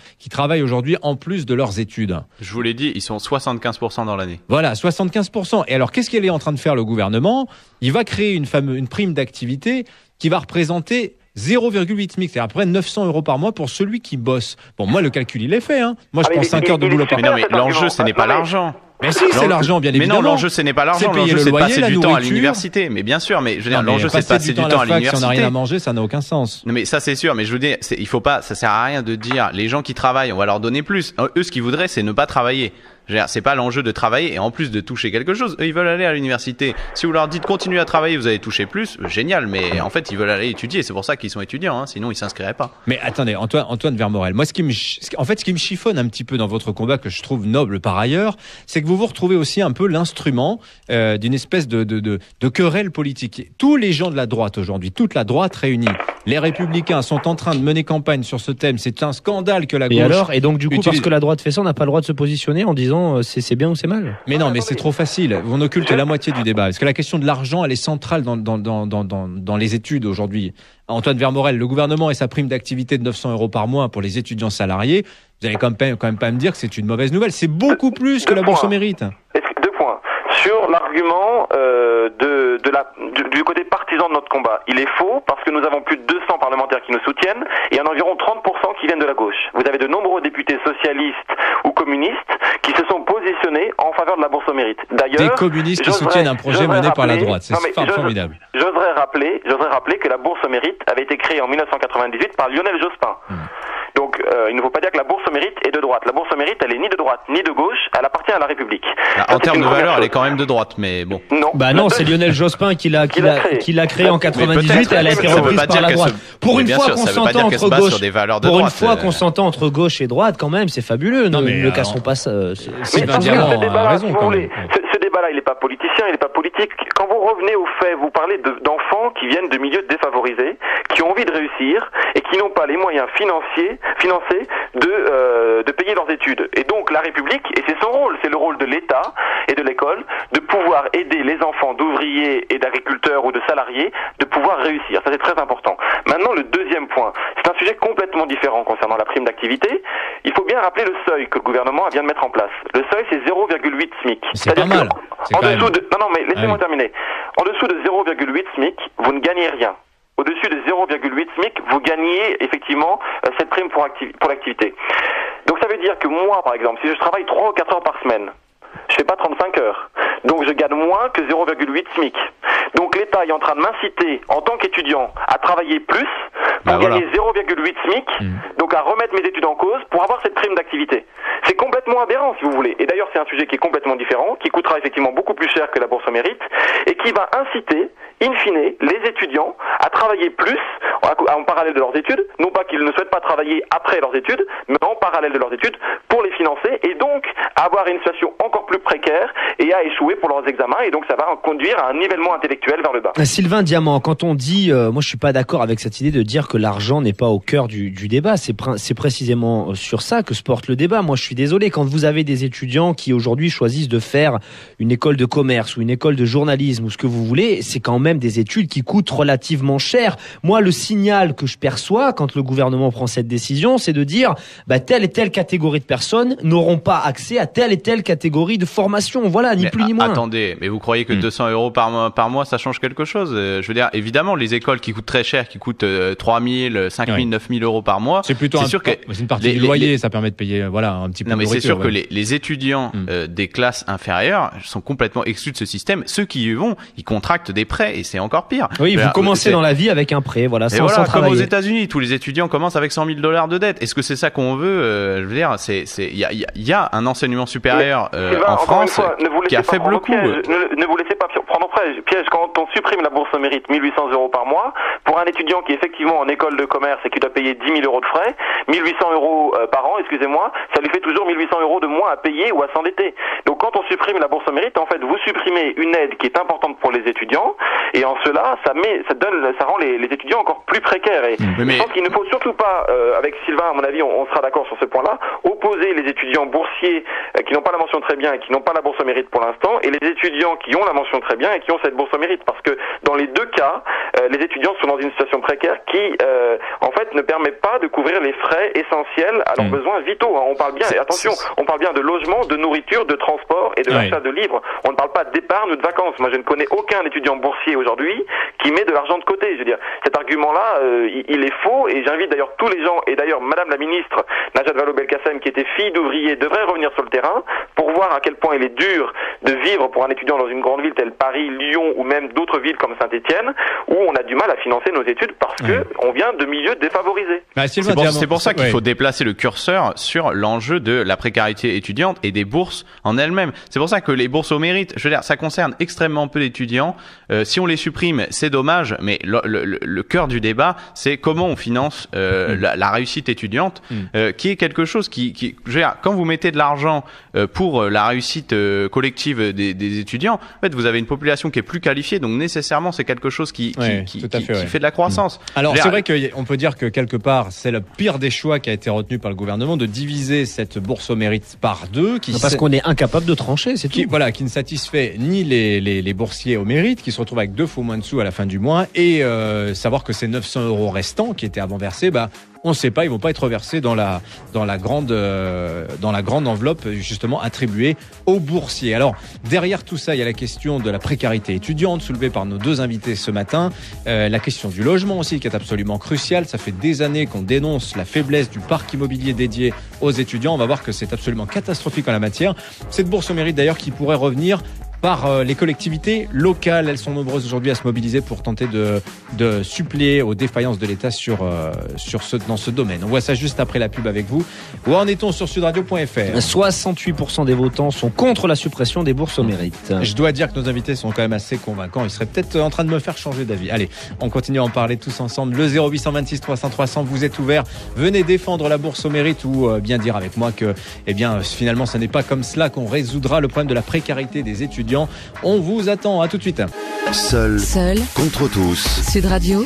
[SPEAKER 3] aujourd'hui en plus de leurs études?
[SPEAKER 6] Je vous l'ai dit, ils sont 75% dans l'année.
[SPEAKER 3] Voilà, 75%. Et alors, qu'est-ce qu'il est en train de faire le gouvernement? Il va créer une prime d'activité qui va représenter 0,8 SMIC, c'est à peu près 900 euros par mois pour celui qui bosse. Bon, moi, le calcul, il est fait, hein. Moi, je prends 5 heures de boulot par mois.
[SPEAKER 6] Mais l'enjeu, ce n'est pas l'argent.
[SPEAKER 3] Mais si, c'est l'argent, bien évidemment.
[SPEAKER 6] Mais non, l'enjeu, ce n'est pas l'argent. L'enjeu, c'est de passer du temps à l'université. Mais bien sûr, mais je veux dire, l'enjeu, c'est de passer du temps à l'université.
[SPEAKER 3] Si on n'a rien à manger, ça n'a aucun sens.
[SPEAKER 6] Non, mais ça, c'est sûr. Mais je veux dire, il faut pas, ça sert à rien de dire, les gens qui travaillent, on va leur donner plus. Eux, ce qu'ils voudraient, c'est ne pas travailler. C'est pas l'enjeu de travailler et en plus de toucher quelque chose. Eux, ils veulent aller à l'université. Si vous leur dites continuez à travailler, vous allez toucher plus, génial. Mais en fait, ils veulent aller étudier. C'est pour ça qu'ils sont étudiants. Hein. Sinon, ils s'inscriraient pas.
[SPEAKER 3] Mais attendez, Antoine Vermorel. Moi, ce qui me chiffonne un petit peu dans votre combat, que je trouve noble par ailleurs, c'est que vous retrouvez aussi un peu l'instrument d'une espèce de querelle politique. Tous les gens de la droite aujourd'hui, toute la droite réunie, les Républicains sont en train de mener campagne sur ce thème. C'est un scandale que la gauche.
[SPEAKER 4] Et donc du coup, parce que la droite fait ça, on n'a pas le droit de se positionner en disant c'est bien ou c'est mal.
[SPEAKER 3] Mais non, mais c'est trop facile. On occulte la moitié du débat. Parce que la question de l'argent, elle est centrale dans les études aujourd'hui. Antoine Vermorel, le gouvernement et sa prime d'activité de 900 euros par mois pour les étudiants salariés, vous allez quand même pas me dire que c'est une mauvaise nouvelle. C'est beaucoup plus que la bourse au mérite.
[SPEAKER 5] Deux points. Sur l'argument du côté partisan de notre combat. Il est faux parce que nous avons plus de 200 parlementaires qui nous soutiennent et en environ 30% qui viennent de la gauche. Vous avez de nombreux députés socialistes ou communistes qui se sont positionnés en faveur de la bourse au mérite. D'ailleurs,
[SPEAKER 3] des communistes qui soutiennent un projet mené par la droite. C'est formidable.
[SPEAKER 5] J'oserais rappeler que la bourse au mérite avait été créée en 1998 par Lionel Jospin. Donc, il ne faut pas dire que la bourse au mérite est de droite. La bourse au mérite, elle est ni de droite ni de gauche. Elle appartient à la République.
[SPEAKER 6] En termes de valeur, elle est quand même de droite, mais bon.
[SPEAKER 4] Non, c'est Lionel Jospin qui l'a créé en 98 et elle a été reprise par la droite. Pour une fois qu'on s'entend entre gauche, pour une fois qu'on s'entend entre gauche et droite, quand même, c'est fabuleux. Ne cassons pas ça.
[SPEAKER 3] Sylvain Diamant a raison, quand même.
[SPEAKER 5] Ce débat-là, il n'est pas politicien, il n'est pas politique. Quand vous revenez aux faits, vous parlez d'enfants qui viennent de milieux défavorisés, qui ont envie de réussir et qui n'ont pas les moyens financés de payer leurs études. Et donc la République, et c'est son rôle, c'est le rôle de l'État et de l'école, de pouvoir aider les enfants d'ouvriers et d'agriculteurs ou de salariés de pouvoir réussir. Ça, c'est très important. Maintenant, le deuxième point, c'est un sujet complètement différent concernant la prime d'activité. Il faut bien rappeler le seuil que le gouvernement vient de mettre en place. Le seuil, c'est 0,8 SMIC.
[SPEAKER 3] C'est pas mal.
[SPEAKER 5] Non, mais laissez-moi terminer. En dessous de 0,8 SMIC, vous ne gagnez rien. Au-dessus de 0,8 SMIC, vous gagnez effectivement cette prime pour l'activité. Donc ça veut dire que moi, par exemple, si je travaille 3 ou 4 heures par semaine, je fais pas 35 heures. Donc je gagne moins que 0,8 SMIC. Donc l'État est en train de m'inciter, en tant qu'étudiant, à travailler plus pour gagner 0,8 SMIC, donc à remettre mes études en cause pour avoir cette prime d'activité. C'est complètement aberrant, si vous voulez. Et d'ailleurs, c'est un sujet qui est complètement différent, qui coûtera effectivement beaucoup plus cher que la bourse au mérite, et qui va inciter, in fine, les étudiants à travailler plus en parallèle de leurs études, non pas qu'ils ne souhaitent pas travailler après leurs études, mais en parallèle de leurs études pour les financer, et donc avoir une situation encore plus précaire et à échouer pour leurs examens, et donc ça va conduire à un nivellement intellectuel vers le bas.
[SPEAKER 4] Sylvain Diamant, quand on dit, moi je suis pas d'accord avec cette idée de dire que l'argent n'est pas au cœur du débat, c'est précisément sur ça que se porte le débat. Moi je suis désolé, quand vous avez des étudiants qui aujourd'hui choisissent de faire une école de commerce ou une école de journalisme ou ce que vous voulez, c'est quand même des études qui coûtent relativement cher. Moi le signal que je perçois quand le gouvernement prend cette décision, c'est de dire telle et telle catégorie de personnes n'auront pas accès à telle et telle catégorie de formation. Voilà, ni plus ni moins.
[SPEAKER 6] Attendez, mais vous croyez que 200 € par mois, ça change quelque chose? Je veux dire, évidemment, les écoles qui coûtent très cher, qui coûtent 3 000, 5 000, 9 000 € par mois,
[SPEAKER 3] c'est plutôt c'est une partie du loyer, ça permet de payer un petit peu.
[SPEAKER 6] Non, mais c'est sûr que les étudiants des classes inférieures sont complètement exclus de ce système. Ceux qui y vont, ils contractent des prêts et c'est encore pire.
[SPEAKER 4] Oui, vous commencez dans la vie avec un prêt, sans
[SPEAKER 6] comme
[SPEAKER 4] travailler.
[SPEAKER 6] aux États-Unis, tous les étudiants commencent avec 100 000 $ de dette. Est-ce que c'est ça qu'on veut? Je veux dire, il y a un enseignement supérieur en France qui a faible coût.
[SPEAKER 5] Ne vous laissez pas prendre piège quand on supprime la bourse au mérite, 1 800 € par mois, pour un étudiant qui est effectivement en école de commerce et qui doit payer 10 000 € de frais, 1 800 € par an, ça lui fait toujours 1 800 € de moins à payer ou à s'endetter. Donc quand on supprime la bourse au mérite, en fait, vous supprimez une aide qui est importante pour les étudiants, et en cela, ça rend les étudiants encore plus précaires. Et je pense qu'il ne faut surtout pas, avec Sylvain, à mon avis, on sera d'accord sur ce point-là, opposer les étudiants boursiers qui n'ont pas la mention très bien et qui n'ont pas la bourse au mérite pour l'instant, et les étudiants qui ont la mention très bien et qui ont cette bourse au mérite, parce que dans les deux cas, les étudiants sont dans une situation précaire qui, en fait, ne permet pas de couvrir les frais essentiels à leurs besoins vitaux. On parle bien, on parle bien de logement, de nourriture, de transport et de l'achat de livres. On ne parle pas d'épargne ou de vacances. Moi, je ne connais aucun étudiant boursier aujourd'hui qui met de l'argent de côté. Je veux dire, cet argument-là, il est faux, et j'invite d'ailleurs tous les gens, et d'ailleurs Madame la ministre Najat Vallaud-Belkacem, qui était fille d'ouvrier, devrait revenir sur le terrain pour voir à quel point il est dur de vivre pour un étudiant dans une grande ville telle Paris, Lyon ou même d'autres villes comme Saint-Étienne, où on a du mal à financer nos études parce que on vient de milieux défavorisés.
[SPEAKER 6] C'est pour ça qu'il faut déplacer le curseur sur l'enjeu de la précarité étudiante et des bourses en elles-mêmes. C'est pour ça que les bourses au mérite, je veux dire, ça concerne extrêmement peu d'étudiants. Si on les supprime, c'est dommage, mais le cœur du débat, c'est comment on finance la réussite étudiante, qui est quelque chose qui je veux dire, quand vous mettez de l'argent pour la réussite collective des étudiants, en fait, vous avez une population qui est plus qualifiée, donc nécessairement c'est quelque chose qui fait de la croissance.
[SPEAKER 3] Alors c'est vrai qu'on peut dire que quelque part c'est le pire des choix qui a été retenu par le gouvernement de diviser cette bourse au mérite par deux,
[SPEAKER 4] parce qu'on est incapable de trancher, c'est tout.
[SPEAKER 3] Qui ne satisfait ni les boursiers au mérite, qui se retrouvent avec 2 fois moins de sous à la fin du mois, et savoir que ces 900 € restants qui étaient avant versés, on ne sait pas, ils vont pas être reversés dans la grande enveloppe justement attribuée aux boursiers. Alors derrière tout ça, il y a la question de la précarité étudiante soulevée par nos deux invités ce matin, la question du logement aussi qui est absolument cruciale. Ça fait des années qu'on dénonce la faiblesse du parc immobilier dédié aux étudiants. On va voir que c'est absolument catastrophique en la matière. Cette bourse au mérite d'ailleurs qui pourrait revenir par les collectivités locales. Elles sont nombreuses aujourd'hui à se mobiliser pour tenter de suppléer aux défaillances de l'État dans ce domaine. On voit ça juste après la pub avec vous. Où en est-on sur sudradio.fr ?
[SPEAKER 4] 68% des votants sont contre la suppression des bourses au mérite.
[SPEAKER 3] Je dois dire que nos invités sont quand même assez convaincants. Ils seraient peut-être en train de me faire changer d'avis. Allez, on continue à en parler tous ensemble. Le 0826 300 300, vous êtes ouverts. Venez défendre la bourse au mérite ou bien dire avec moi que, finalement, ce n'est pas comme cela qu'on résoudra le problème de la précarité des étudiants. On vous attend, à tout de suite.
[SPEAKER 1] Seul contre tous.
[SPEAKER 7] Sud Radio.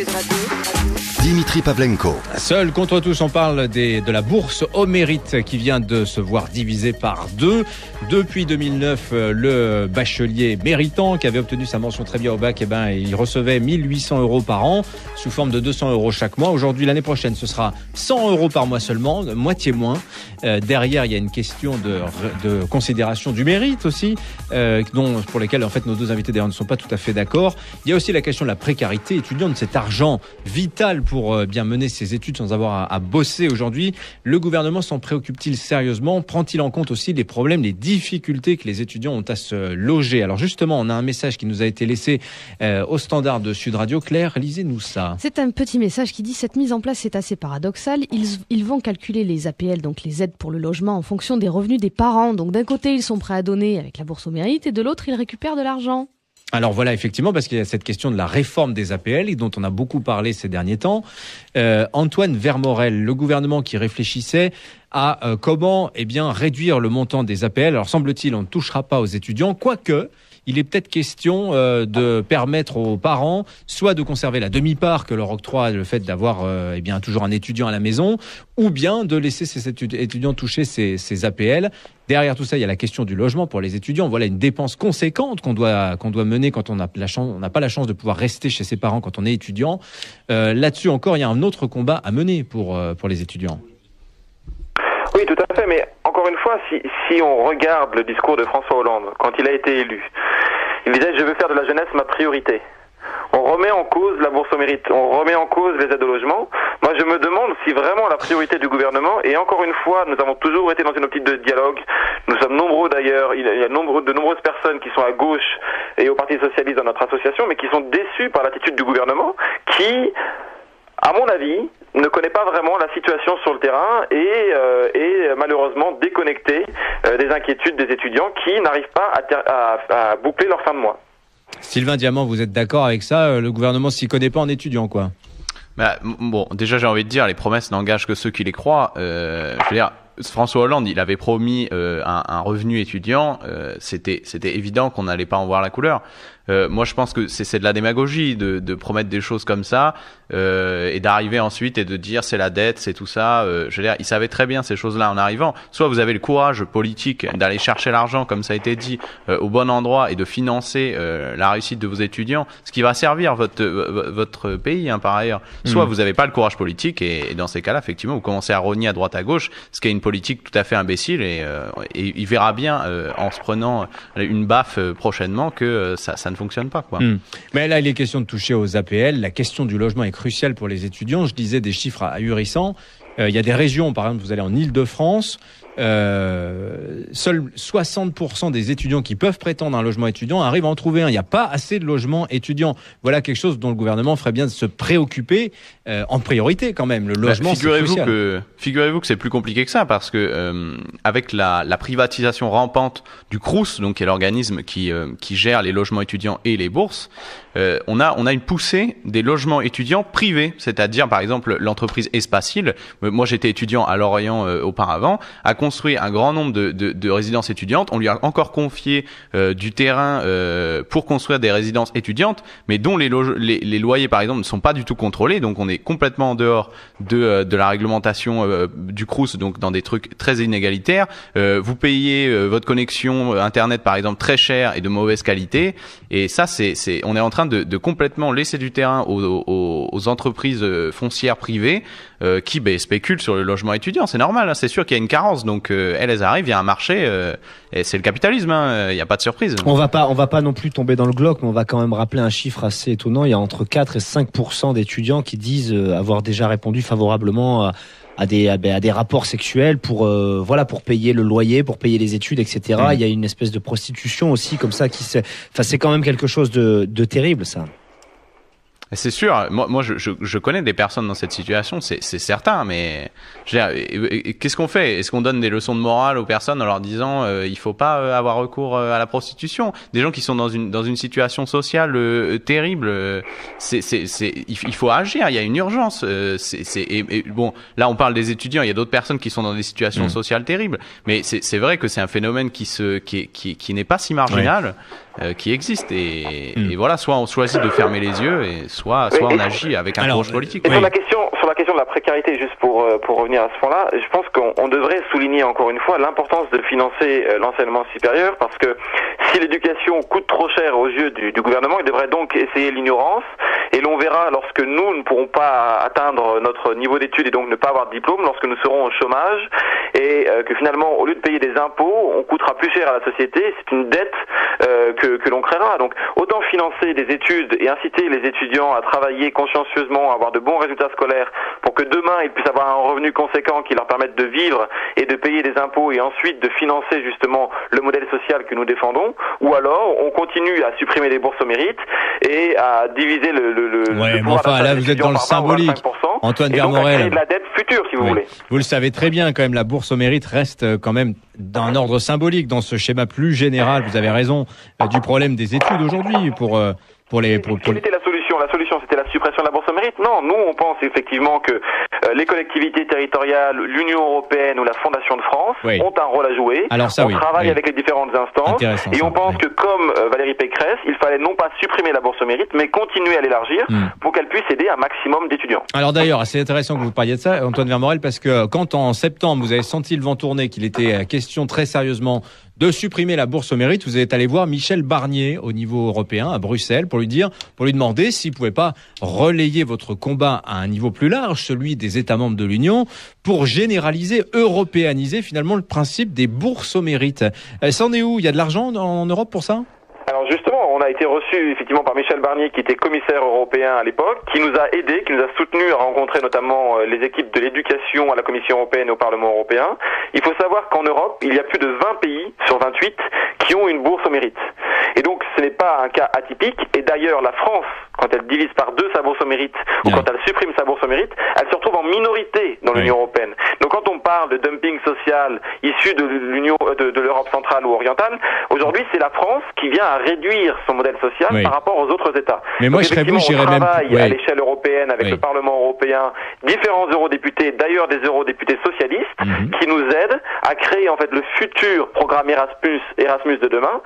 [SPEAKER 1] Dimitri Pavlenko.
[SPEAKER 3] Seul contre tous, on parle de la bourse au mérite qui vient de se voir divisée par deux. Depuis 2009, le bachelier méritant qui avait obtenu sa mention très bien au bac, il recevait 1800 € par an sous forme de 200 € chaque mois. Aujourd'hui, l'année prochaine, ce sera 100 € par mois seulement, moitié moins. Derrière, il y a une question de considération du mérite aussi, pour lesquelles en fait nos deux invités d'ailleurs ne sont pas tout à fait d'accord. Il y a aussi la question de la précarité étudiante, de cet argent vital pour bien mener ses études sans avoir à bosser aujourd'hui. Le gouvernement s'en préoccupe-t-il sérieusement ? Prend-il en compte aussi les problèmes, les difficultés que les étudiants ont à se loger ? Alors justement, on a un message qui nous a été laissé au standard de Sud Radio. Claire, lisez-nous ça.
[SPEAKER 8] C'est un petit message qui dit « Cette mise en place est assez paradoxale. Ils vont calculer les APL, donc les aides pour le logement, en fonction des revenus des parents. Donc d'un côté, ils sont prêts à donner avec la bourse au mérite et de l'autre, ils récupèrent de l'argent. »
[SPEAKER 3] Alors voilà, effectivement, parce qu'il y a cette question de la réforme des APL dont on a beaucoup parlé ces derniers temps. Antoine Vermorel, le gouvernement qui réfléchissait à comment réduire le montant des APL. Alors semble-t-il, on ne touchera pas aux étudiants, quoique il est peut-être question de permettre aux parents soit de conserver la demi-part que leur octroie le fait d'avoir toujours un étudiant à la maison, ou bien de laisser ces étudiants toucher ces APL. Derrière tout ça, il y a la question du logement pour les étudiants. Voilà une dépense conséquente qu'on doit mener quand on n'a pas la chance de pouvoir rester chez ses parents quand on est étudiant. Là-dessus encore, il y a un autre combat à mener pour les étudiants.
[SPEAKER 5] Oui, tout à fait, mais encore une fois, si on regarde le discours de François Hollande, quand il a été élu, il disait « Je veux faire de la jeunesse ma priorité ». On remet en cause la bourse au mérite, on remet en cause les aides au logement. Moi, je me demande si vraiment la priorité du gouvernement, et encore une fois, nous avons toujours été dans une optique de dialogue. Nous sommes nombreux d'ailleurs, il y a de nombreuses personnes qui sont à gauche et au Parti socialiste dans notre association, mais qui sont déçues par l'attitude du gouvernement, qui, à mon avis, ne connaît pas vraiment la situation sur le terrain et malheureusement déconnecté des inquiétudes des étudiants qui n'arrivent pas à boucler leur fin de mois.
[SPEAKER 3] Sylvain Diamant, vous êtes d'accord avec ça ? Le gouvernement s'y connaît pas en étudiant, quoi.
[SPEAKER 6] Bon, déjà j'ai envie de dire, les promesses n'engagent que ceux qui les croient. Je veux dire, François Hollande, il avait promis un revenu étudiant. C'était évident qu'on n'allait pas en voir la couleur. Moi, je pense que c'est de la démagogie de promettre des choses comme ça et d'arriver ensuite et de dire c'est la dette, c'est tout ça. Je veux dire, il savait très bien ces choses-là en arrivant. Soit vous avez le courage politique d'aller chercher l'argent, comme ça a été dit, au bon endroit et de financer la réussite de vos étudiants, ce qui va servir votre pays par ailleurs. Soit vous n'avez pas le courage politique et dans ces cas-là, effectivement, vous commencez à rogner à droite à gauche, ce qui est une politique tout à fait imbécile et il verra bien en se prenant une baffe prochainement que ça ne fonctionne pas, quoi.
[SPEAKER 3] Mais là, il est question de toucher aux APL. La question du logement est cruciale pour les étudiants. Je disais des chiffres ahurissants. Il y a des régions, par exemple, vous allez en Île-de-France, seuls 60% des étudiants qui peuvent prétendre un logement étudiant arrivent à en trouver un. Il n'y a pas assez de logements étudiants. Voilà quelque chose dont le gouvernement ferait bien de se préoccuper en priorité quand même. Le logement, c'est crucial.
[SPEAKER 6] Figurez-vous que c'est plus compliqué que ça parce que avec la privatisation rampante du Crous, donc qui est l'organisme qui gère les logements étudiants et les bourses, on a une poussée des logements étudiants privés, c'est-à-dire par exemple l'entreprise Espacil. Moi, j'étais étudiant à Lorient auparavant, a construit un grand nombre de résidences étudiantes. On lui a encore confié du terrain pour construire des résidences étudiantes, mais dont les loyers, par exemple, ne sont pas du tout contrôlés. Donc, on est complètement en dehors de la réglementation du Crous, donc dans des trucs très inégalitaires. Vous payez votre connexion Internet, par exemple, très cher et de mauvaise qualité. Et ça, on est en train de complètement laisser du terrain aux entreprises foncières privées qui spéculent sur le logement étudiant. C'est normal, hein, c'est sûr qu'il y a une carence. Donc elles arrivent, il y a un marché, et c'est le capitalisme. Il n'y a pas de surprise.
[SPEAKER 4] On va pas non plus tomber dans le glauque, mais on va quand même rappeler un chiffre assez étonnant. Il y a entre 4 et 5% d'étudiants qui disent avoir déjà répondu favorablement à des rapports sexuels pour payer le loyer, pour payer les études, etc. Il y a une espèce de prostitution aussi comme ça c'est quand même quelque chose de terrible, ça.
[SPEAKER 6] C'est sûr. Moi, je connais des personnes dans cette situation, c'est certain. Mais qu'est-ce qu'on fait? Est-ce qu'on donne des leçons de morale aux personnes en leur disant il faut pas avoir recours à la prostitution? Des gens qui sont dans une situation sociale terrible. Il faut agir. Il y a une urgence. Bon, là, on parle des étudiants. Il y a d'autres personnes qui sont dans des situations sociales terribles. Mais c'est vrai que c'est un phénomène qui n'est pas si marginal. Qui existe et voilà, soit on choisit de fermer les yeux et soit on agit avec un courage politique.
[SPEAKER 5] Et sur la question de la précarité, juste pour revenir à ce point-là, je pense qu'on devrait souligner encore une fois l'importance de financer l'enseignement supérieur, parce que si l'éducation coûte trop cher aux yeux du gouvernement, il devrait donc essayer l'ignorance, et l'on verra lorsque nous ne pourrons pas atteindre notre niveau d'études et donc ne pas avoir de diplôme, lorsque nous serons au chômage, et que finalement, au lieu de payer des impôts, on coûtera plus cher à la société. C'est une dette que l'on créera. Donc autant financer des études et inciter les étudiants à travailler consciencieusement, à avoir de bons résultats scolaires, pour que demain ils puissent avoir un revenu conséquent qui leur permette de vivre et de payer des impôts, et ensuite de financer justement le modèle social que nous défendons. Ou alors on continue à supprimer les bourses au mérite et à diviser le pouvoir d'achat
[SPEAKER 3] là vous êtes dans le symbolique, Antoine Vermorel.
[SPEAKER 5] Et de la dette future, si vous voulez.
[SPEAKER 3] Vous le savez très bien, quand même, la bourse au mérite reste quand même d'un ordre symbolique dans ce schéma plus général. Vous avez raison du problème des études aujourd'hui pour les.
[SPEAKER 5] Quelle était la solution? La solution, c'était la suppression de la bourse au mérite? Non, nous on pense effectivement que les collectivités territoriales, l'Union européenne ou la Fondation de France ont un rôle à jouer.
[SPEAKER 3] Alors ça,
[SPEAKER 5] on travaille avec les différentes instances et on pense que comme Valérie Pécresse, il fallait non pas supprimer la bourse au mérite, mais continuer à l'élargir pour qu'elle puisse aider un maximum d'étudiants.
[SPEAKER 3] Alors d'ailleurs, c'est intéressant que vous parliez de ça, Antoine Vermorel, parce que quand en septembre vous avez senti le vent tourner, qu'il était question très sérieusement de supprimer la bourse au mérite, vous êtes allé voir Michel Barnier au niveau européen, à Bruxelles, pour lui demander s'il pouvait pas relayer votre combat à un niveau plus large, celui des États membres de l'Union, pour généraliser, européaniser finalement le principe des bourses au mérite. Ça en est où? Il y a de l'argent en Europe pour ça?
[SPEAKER 5] Alors justement, on a été reçu effectivement par Michel Barnier, qui était commissaire européen à l'époque, qui nous a aidés, qui nous a soutenus à rencontrer notamment les équipes de l'éducation à la Commission européenne et au Parlement européen. Il faut savoir qu'en Europe, il y a plus de 20 pays sur 28 qui ont une bourse au mérite. Et donc ce n'est pas un cas atypique, et d'ailleurs la France, quand elle divise par 2 sa bourse au mérite, ou quand elle supprime sa bourse au mérite, elle se retrouve en minorité dans l'Union européenne. Donc quand on parle de dumping social issu de l'Europe centrale ou orientale, aujourd'hui c'est la France qui vient à réduire son modèle social par rapport aux autres États.
[SPEAKER 3] Mais moi, on
[SPEAKER 5] travaille à l'échelle européenne avec le Parlement européen, différents eurodéputés, d'ailleurs des eurodéputés socialistes, qui nous aident à créer en fait le futur programme Erasmus de demain.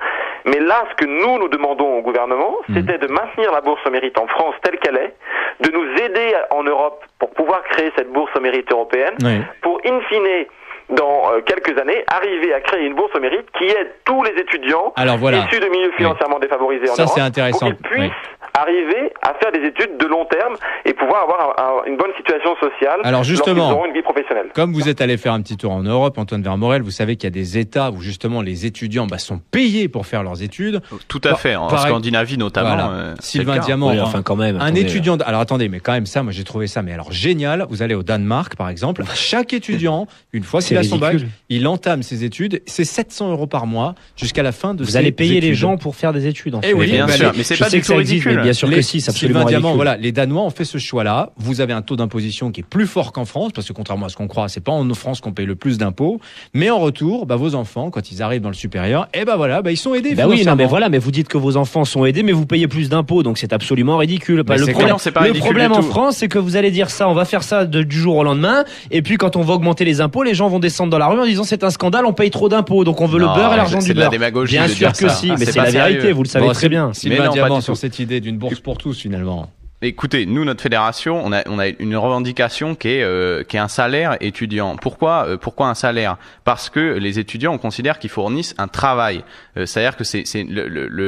[SPEAKER 5] Mais là, ce que nous demandons au gouvernement, c'était de maintenir la bourse au mérite en France telle qu'elle est, de nous aider en Europe pour pouvoir créer cette bourse au mérite européenne, pour in fine, dans quelques années, arriver à créer une bourse au mérite qui aide tous les étudiants issus de milieux financièrement défavorisés en Europe,
[SPEAKER 3] c'est intéressant.
[SPEAKER 5] pour qu'ils puissent arriver à faire des études de long terme et pouvoir avoir une bonne situation sociale.
[SPEAKER 3] Alors justement,
[SPEAKER 5] lorsqu'ils auront une vie professionnelle.
[SPEAKER 3] Comme vous êtes allé faire un petit tour en Europe, Antoine Vermorel, vous savez qu'il y a des États où justement les étudiants sont payés pour faire leurs études.
[SPEAKER 6] Tout à fait, en Scandinavie notamment.
[SPEAKER 3] Voilà. Sylvain Diamant,
[SPEAKER 4] quand même.
[SPEAKER 3] Un étudiant. Alors attendez, mais quand même ça, moi j'ai trouvé ça, mais alors génial. Vous allez au Danemark par exemple, chaque étudiant, une fois qu'il a son bac, il entame ses études, c'est 700 € par mois jusqu'à la fin de ses études.
[SPEAKER 4] Vous allez payer les gens pour faire des études.
[SPEAKER 3] Eh oui,
[SPEAKER 6] bien sûr, mais c'est pas du tout ridicule.
[SPEAKER 4] Bien sûr que si, c'est absolument ridicule.
[SPEAKER 3] Voilà, les Danois ont fait ce choix-là. Vous avez un taux d'imposition qui est plus fort qu'en France, parce que contrairement à ce qu'on croit, c'est pas en France qu'on paye le plus d'impôts. Mais en retour, vos enfants, quand ils arrivent dans le supérieur, ils sont aidés.
[SPEAKER 4] Mais vous dites que vos enfants sont aidés, mais vous payez plus d'impôts, donc c'est absolument ridicule. Le problème en France, c'est que vous allez dire ça, on va faire ça du jour au lendemain, et puis quand on va augmenter les impôts, les gens vont descendre dans la rue en disant c'est un scandale, on paye trop d'impôts, donc on veut le beurre et l'argent du beurre.
[SPEAKER 6] Bien
[SPEAKER 4] sûr que si, mais c'est la vérité, vous le savez très bien.
[SPEAKER 3] Sylvain Diamant sur cette idée d'une bourse pour tous finalement.
[SPEAKER 6] Écoutez, nous, notre fédération, on a une revendication qui est un salaire étudiant. Pourquoi un salaire? Parce que les étudiants, on considère qu'ils fournissent un travail. C'est-à-dire que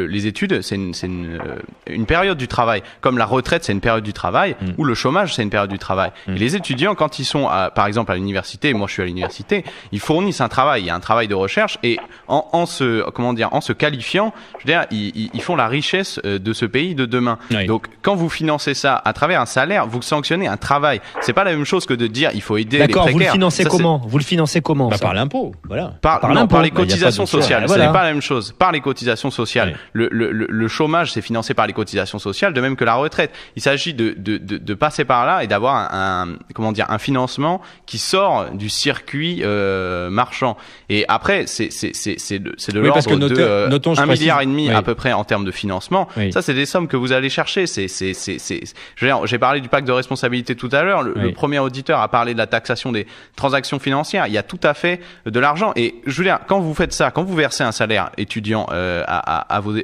[SPEAKER 6] les études, c'est une période du travail. Comme la retraite, c'est une période du travail, ou le chômage, c'est une période du travail. Et les étudiants, quand ils sont, par exemple, à l'université, moi je suis à l'université, ils fournissent un travail. Il y a un travail de recherche, et en se qualifiant, je veux dire, ils font la richesse de ce pays de demain. Oui. Donc, quand vous financez ça à travers un salaire, vous sanctionnez un travail. C'est pas la même chose que de dire il faut aider les précaires.
[SPEAKER 4] D'accord, vous le financez comment
[SPEAKER 3] Par l'impôt, voilà.
[SPEAKER 6] Par les cotisations sociales. Ce n'est pas la même chose. Par les cotisations sociales. Oui. Le chômage, c'est financé par les cotisations sociales, de même que la retraite. Il s'agit de passer par là et d'avoir un financement qui sort du circuit marchand. Et après, c'est de l'ordre de 1,5 milliard à peu près en termes de financement. Oui. Ça, c'est des sommes que vous allez chercher. J'ai parlé du pacte de responsabilité tout à l'heure. Le premier auditeur a parlé de la taxation des transactions financières. Il y a tout à fait de l'argent. Et je veux dire, quand vous faites ça, quand vous versez un salaire étudiant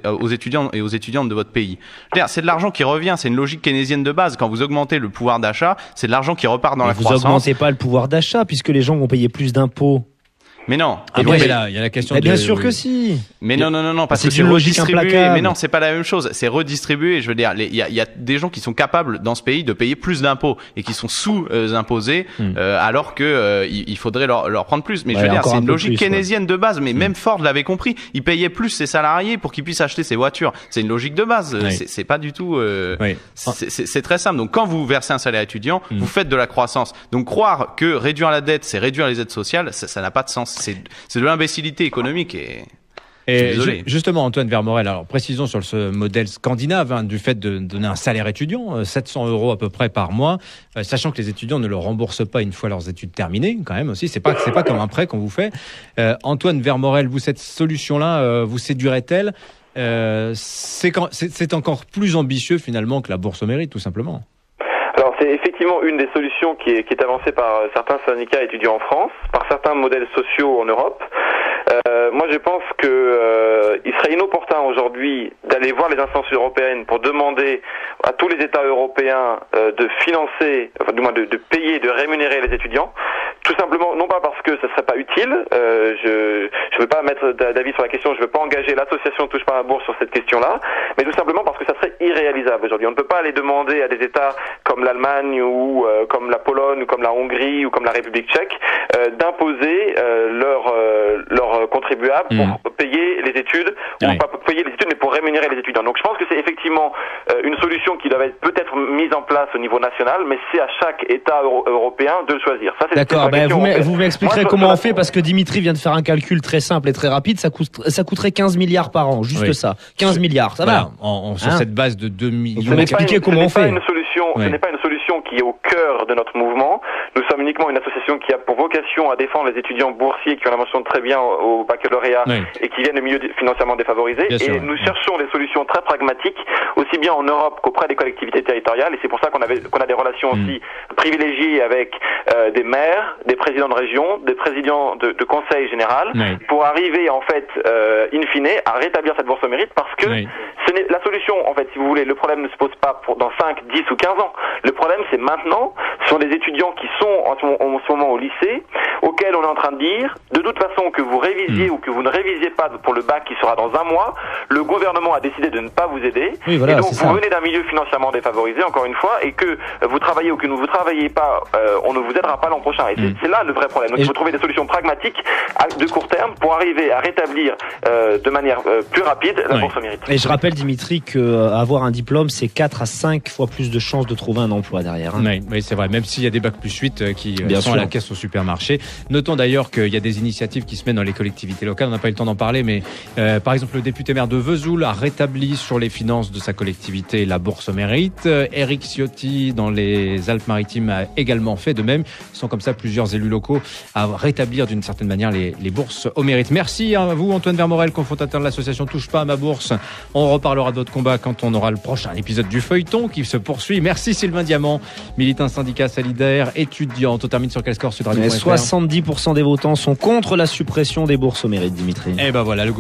[SPEAKER 6] aux étudiants et aux étudiantes de votre pays, je veux dire, c'est de l'argent qui revient. C'est une logique keynésienne de base. Quand vous augmentez le pouvoir d'achat, c'est de l'argent qui repart dans la croissance.
[SPEAKER 4] Vous augmentez pas le pouvoir d'achat puisque les gens vont payer plus d'impôts.
[SPEAKER 6] Mais non.
[SPEAKER 3] Il y a la question
[SPEAKER 4] bien sûr que si.
[SPEAKER 6] Mais non, parce que c'est redistribué. Mais non, c'est pas la même chose. C'est redistribué. Je veux dire, il y a des gens qui sont capables dans ce pays de payer plus d'impôts et qui sont sous-imposés, alors que il faudrait leur prendre plus. Mais je veux dire, c'est une logique keynésienne de base. Mais même Ford l'avait compris. Il payait plus ses salariés pour qu'ils puissent acheter ses voitures. C'est une logique de base. C'est pas du tout. C'est très simple. Donc, quand vous versez un salaire étudiant, vous faites de la croissance. Donc, croire que réduire la dette, c'est réduire les aides sociales, ça n'a pas de sens. C'est de l'imbécilité économique et
[SPEAKER 3] justement, Antoine Vermorel, alors précisons sur ce modèle scandinave du fait de donner un salaire étudiant, 700 € à peu près par mois, sachant que les étudiants ne le remboursent pas une fois leurs études terminées, quand même aussi. C'est pas comme un prêt qu'on vous fait. Antoine Vermorel, vous, cette solution-là, vous séduirait-elle? C'est encore plus ambitieux finalement que la bourse au mérite, tout simplement.
[SPEAKER 5] Alors c'est effectivement une des solutions qui est avancée par certains syndicats étudiants en France, par certains modèles sociaux en Europe. Moi je pense que il serait inopportun aujourd'hui d'aller voir les instances européennes pour demander à tous les États européens de financer, enfin du moins de payer, de rémunérer les étudiants. Tout simplement, non pas parce que ça serait pas utile, je veux pas mettre d'avis sur la question, je veux pas engager l'association Touche pas à la bourse sur cette question-là, mais tout simplement parce que ça serait irréalisable aujourd'hui. On ne peut pas aller demander à des États comme l'Allemagne ou comme la Pologne ou comme la Hongrie ou comme la République tchèque d'imposer leurs contribuables pour payer les études, ou pas pour payer les études mais pour rémunérer les étudiants. Donc je pense que c'est effectivement une solution qui doit être peut-être mise en place au niveau national, mais c'est à chaque État européen de le choisir. Ça,
[SPEAKER 4] d'accord, vous m'expliquerez comment on fait, parce que Dimitri vient de faire un calcul très simple et très rapide, ça coûterait 15 milliards par an, juste ça. 15 milliards, ça va.
[SPEAKER 3] Sur cette base de 2 millions.
[SPEAKER 4] Vous m'expliquez comment on fait.
[SPEAKER 5] Ce n'est pas une solution qui est au cœur de notre mouvement. Nous sommes uniquement une association qui a pour vocation à défendre les étudiants boursiers qui ont la mention très bien au baccalauréat et qui viennent de milieux financièrement défavorisés. Nous cherchons des solutions très pragmatiques, aussi bien en Europe qu'auprès des collectivités territoriales. Et c'est pour ça qu'on a des relations aussi privilégiées avec des maires, des présidents de région, des présidents de conseil général, pour arriver en fait, in fine, à rétablir cette bourse au mérite, parce que ce n'est la solution, en fait, si vous voulez, le problème ne se pose pas dans 5, 10 ou 15 ans. Le problème, c'est maintenant, sur les étudiants qui sont en ce moment au lycée, auxquels on est en train de dire, de toute façon, que vous révisiez ou que vous ne révisiez pas pour le bac qui sera dans un mois, le gouvernement a décidé de ne pas vous aider. Et donc, vous venez d'un milieu financièrement défavorisé, encore une fois, et que vous travaillez ou que vous ne travaillez pas, on ne vous aidera pas l'an prochain. Et c'est là le vrai problème. Donc, il faut trouver des solutions pragmatiques de court terme pour arriver à rétablir de manière plus rapide la bourse au mérite.
[SPEAKER 4] Et je rappelle, Dimitri, qu'avoir un diplôme, c'est 4 à 5 fois plus de chances de trouver un emploi derrière.
[SPEAKER 3] Oui, c'est vrai. Même s'il y a des bacs plus 8 qui sont à la caisse au supermarché. Notons d'ailleurs qu'il y a des initiatives qui se mènent dans les collectivités locales. On n'a pas eu le temps d'en parler, mais par exemple, le député maire de Vesoul a rétabli sur les finances de sa collectivité la bourse au mérite. Éric Ciotti, dans les Alpes-Maritimes, a également fait de même. Ils sont comme ça plusieurs élus locaux à rétablir d'une certaine manière les bourses au mérite. Merci à vous, Antoine Vermorel, cofondateur de l'association Touche pas à ma bourse. On reparlera de votre combat quand on aura le prochain épisode du feuilleton qui se poursuit. Merci Sylvain Diamant, militant syndicat solidaire, étudiant. On termine sur quel score, Sud Radio?
[SPEAKER 4] 70% des votants sont contre la suppression des bourses au mérite, Dimitri.
[SPEAKER 3] Et ben voilà, le gouvernement